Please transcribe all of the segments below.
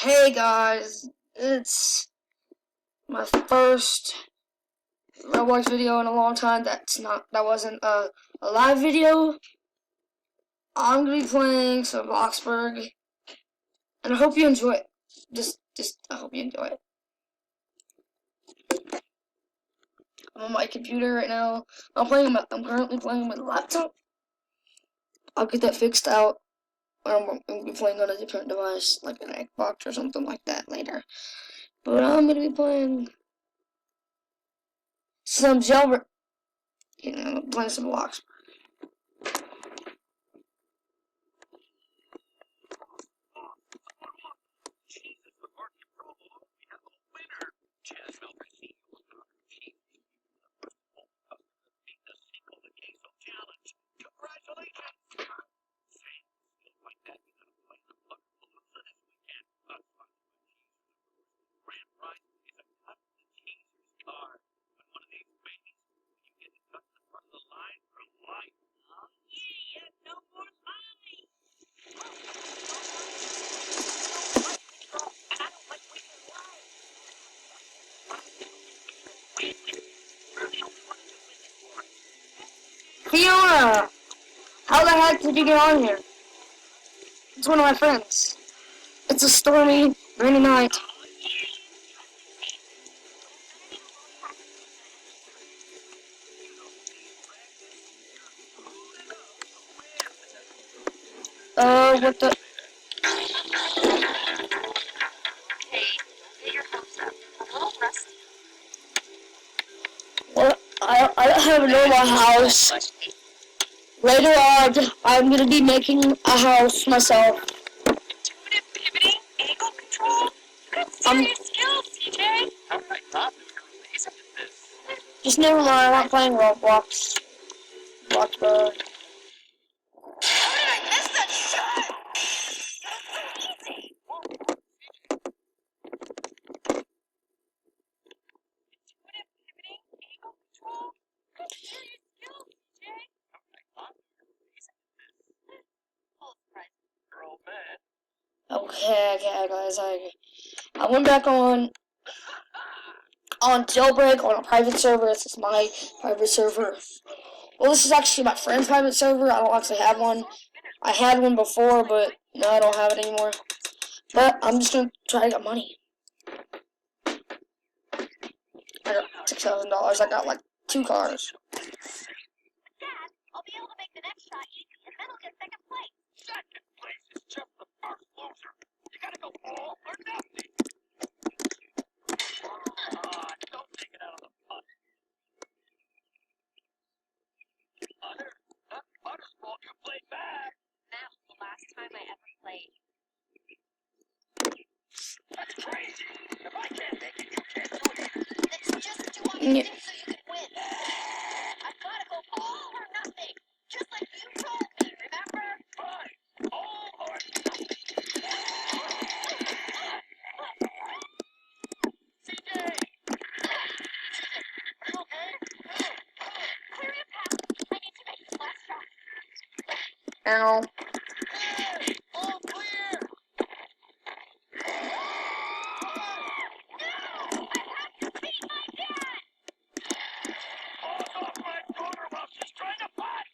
Hey guys, it's my first Roblox video in a long time. That wasn't a live video. I'm gonna be playing some Bloxburg, and I hope you enjoy it. I hope you enjoy it. I'm on my computer right now. I'm currently playing on my laptop. I'll get that fixed out. I'm gonna be playing on a different device, like an Xbox or something like that later. But I'm gonna be playing some Jailbrake. Playing some Bloxburg. Fiona! How the heck did you get on here? It's one of my friends. It's a stormy, rainy night. What the? Hey, get your hopes up. A little rusty. Well, I don't have a normal house. Later on, I'm gonna be making a house myself. Intuitive pivoting, angle control. You got serious skills, CJ. How did I not know you were amazing at this? Just never mind, I'm not playing Roblox. Bloxburg. How did I miss that shot? That's so easy. Intuitive pivoting, angle control. You got serious skills, CJ. How did I not know you were amazing at this? Full surprise. Girl, man. Okay, guys, I went back on Jailbrake on a private server. This is my private server. Well, this is actually my friend's private server. I don't actually have one. I had one before, but now I don't have it anymore. But I'm just gonna try to get money. I got $6,000. I got like 2 cars. Dad, I'll be able to make the next shot easy, and then I'll get second place. Second place is just the first loser. You gotta go all or nothing. Don't take it out of the pot. That's Hunter's fault you played bad. That was the last time I ever played. That's crazy. If I can't make it, you can't do it. Let's just do what you think so you can win. I've gotta go all or nothing. Just like you told me, remember? Fine. All or nothing. CJ! Are you okay? Clear your path. I need to make this last shot. Ow. Hey! All clear! No! I have to beat my dad! Hold off my daughter while she's trying to fight!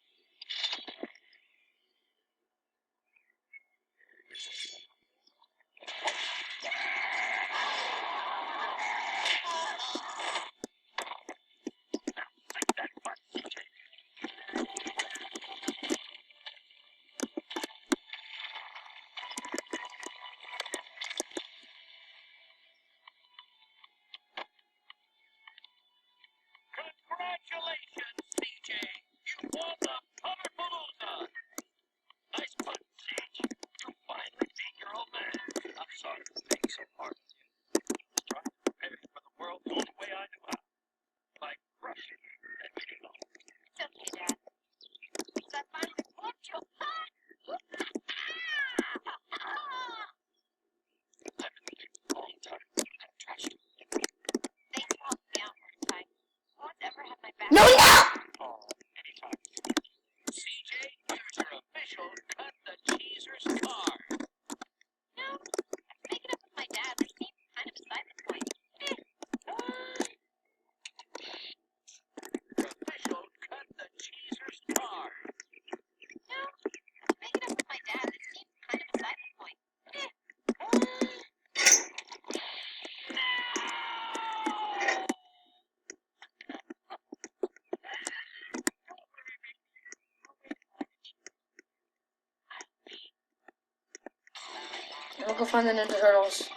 I'll go find the Ninja Turtles.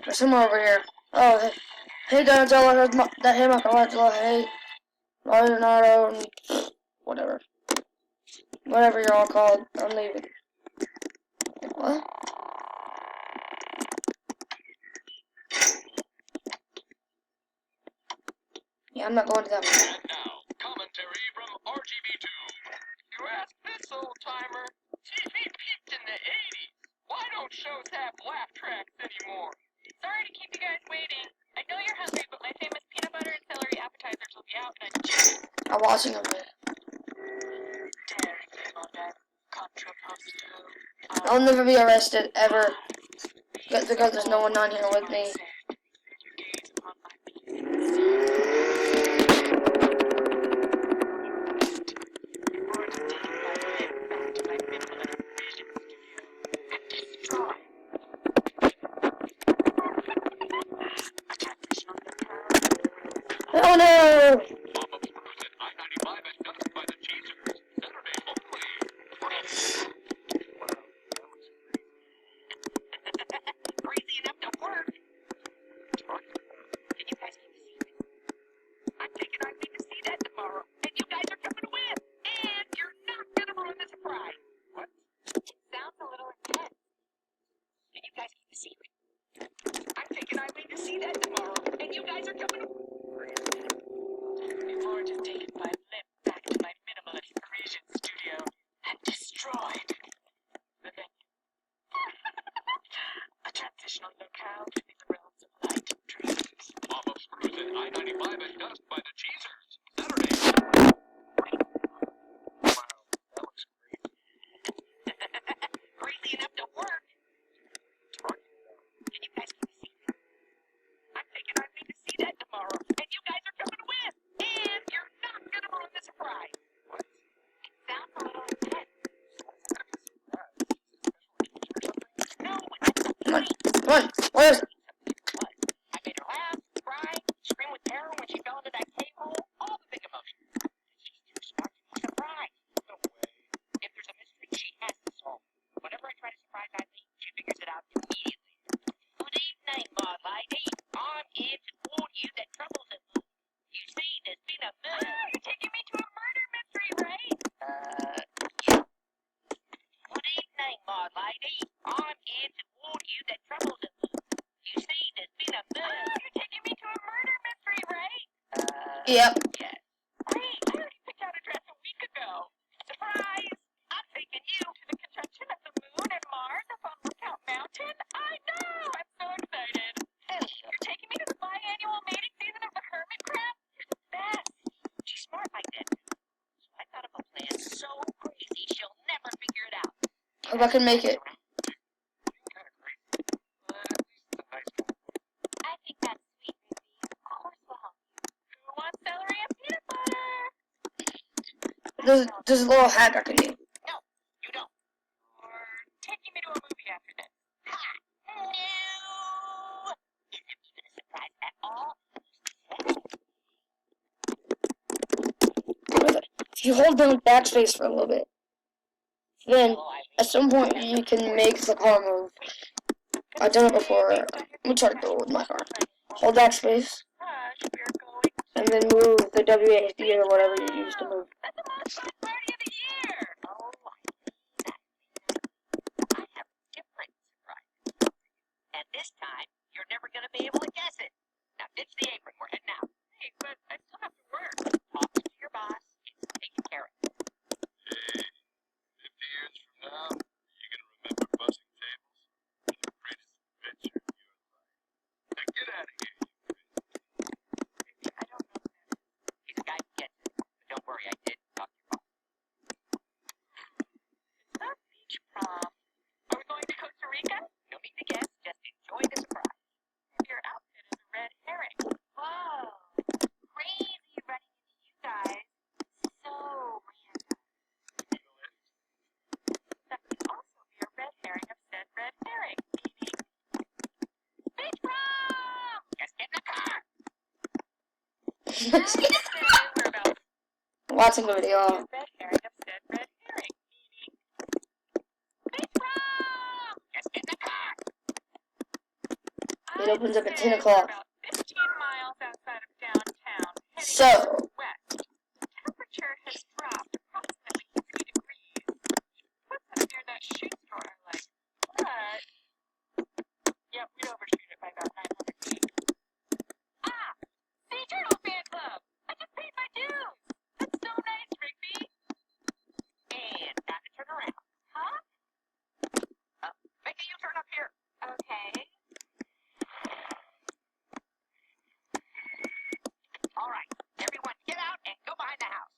They're somewhere over here. Oh, hey Donatello, hey Michelangelo, hey Leonardo, and whatever. Whatever you're all called, I'm leaving. What? Yeah, I'm not going to that one. And now, commentary from RGB2. You ask this old timer, TV peaked in the 80s. Why don't shows have laugh tracks anymore? Sorry to keep you guys waiting. I know you're hungry, but my famous peanut butter and celery appetizers will be out in a I'm watching them. I'll never be arrested, ever. Because there's no one on here with me. Oh no! Pop-ups cruise at I-95 and done by the Cheesers. Saturday only. Crazy enough to work. Can you guys keep a secret? I'm thinking I need to see that tomorrow. And you guys are coming to win. And you're not gonna ruin the surprise. What? It sounds a little intense. Can you guys keep a secret? I'm thinking I need to see that tomorrow. And you guys are coming to win. Before just taken my lip back to my minimalist creation studio and destroyed the venue. A transitional locale between the realms of light and dreams. Pop-ups cruise at I-95 and done by the Cheesers. Saturday. Wow, that looks great. Crazy enough to work. Can you guys keep a secret? I'm thinking I need to see that tomorrow. And you guys are coming to win. And you're not gonna ruin the surprise. What? It sounds a little intense. No, that's the Come on, point. come on, where's it? What? I made her laugh, cry, scream with terror when she fell into that K-hole. All the big emotions. She's too smart to be surprised. No way. If there's a mystery, she has to solve it. Whenever I try to surprise Eileen, she figures it out immediately. Good evening, my lady. I'm here to warn you that trouble's afoot. You see, there's been a murder. Oh, you're taking me to a murder mystery, right? Yeah. Good evening, my lady. I'm here to warn you that trouble's afoot. You see, there's been a murder. Oh, you're taking me to a murder mystery, right? Yep. Yes. Great. I already picked out a dress a week ago. Surprise! I'm taking you to the conjunction of the moon and Mars up on Lookout Mountain. I know! I'm so excited. You're taking me to the biannual mating season of the hermit crab? You're the best. She's smart like that. So I thought of a plan so crazy she'll never figure it out. Hope I can make it. Kind of crazy. But at least it's a nice one. I think that's sweet, baby. Of course we'll help you. Who wants celery and peanut butter? There's a little hack I can do. No, you don't. You're taking me to a movie after this. Ha! No! Isn't even a surprise at all. If you hold down backspace for a little bit, then Oh, I at some point you can make the car move. I've done it before. Let me try to do it with my car. Hold backspace, we're going. and then move the WASD or whatever you use to move. That's the most fun party of the year. Oh, I have a different surprise. And this time, you're never going to be able to guess it. Now, ditch the apron. We're heading out. Hey, but I still have to work. Talk to your boss. It's taken care of. Hey, 50 years from now, you're going to remember buzzing tables and the greatest adventure of your life. Now get out of here, you crazy. I don't know. He's a guy who gets it. But don't worry, I did talk to your boss. It's not beach prom. Are we going to Costa Rica? No need to guess. Just enjoy the surprise. Your outfit is a red herring. Whoa. Crazy running into you guys. So random. That could also be a red herring of said red herring, meaning beach prom! Just get in the car! Whereabouts? Watching the video. Red herring of said red herring, meaning beach prom! It opens up at 10 o'clock. About 15 miles outside of downtown, heading So, west. Temperature has dropped approximately 3 degrees. Puts us near that shoe store I like. But, yep, we'd overshoot it by about 900 feet. Ah! Sea Turtle Fan Club! I just paid my dues! That's so nice, Rigby! And time to turn around. Huh? Make a U-turn up here. Okay. All right, everyone get out and go behind the house.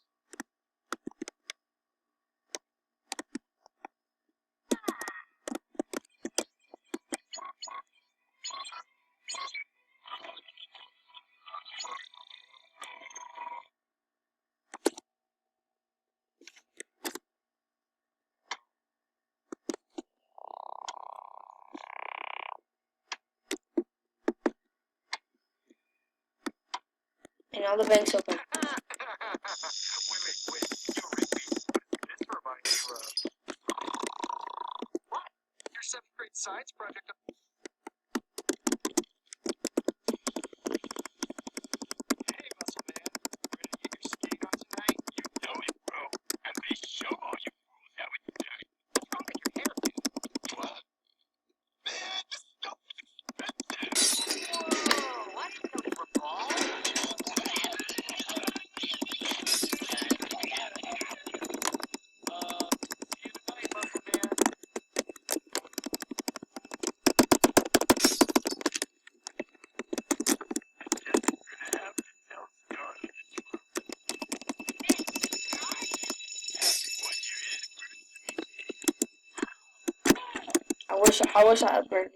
and now the bank's open. Wait. You Rigby. This reminds you of... What? Your 7th grade science project. Hey, muscle man. Ready to get your skate on tonight? You know it, bro. And they show all you fools how it's done. What's wrong with your hair, dude? What? Man, this stuff is expensive. Whoa, what? No football? See you tonight, muscle man. I wish I had burger.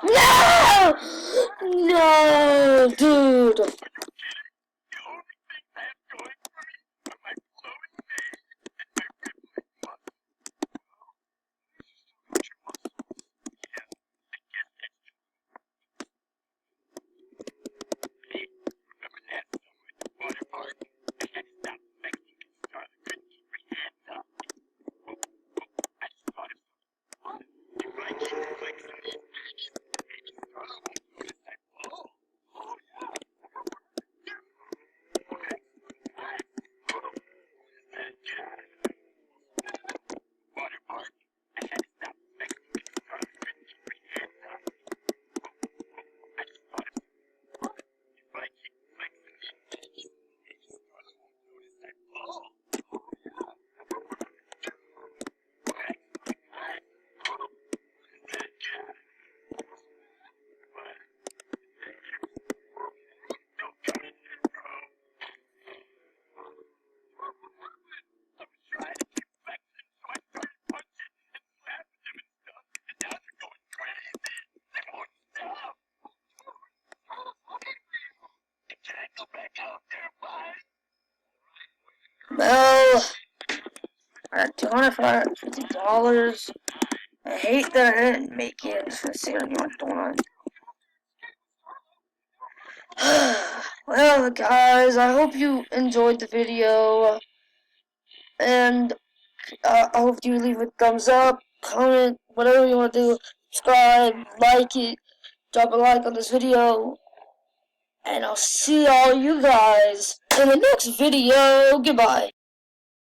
No! No, dude. Well, I got $250. I hate that I didn't make it. I'm just gonna sit on you what's going on. Well, guys, I hope you enjoyed the video. And I hope you leave a thumbs up, comment, whatever you want to do. Subscribe, like it, drop a like on this video. And I'll see all you guys in the next video. Goodbye.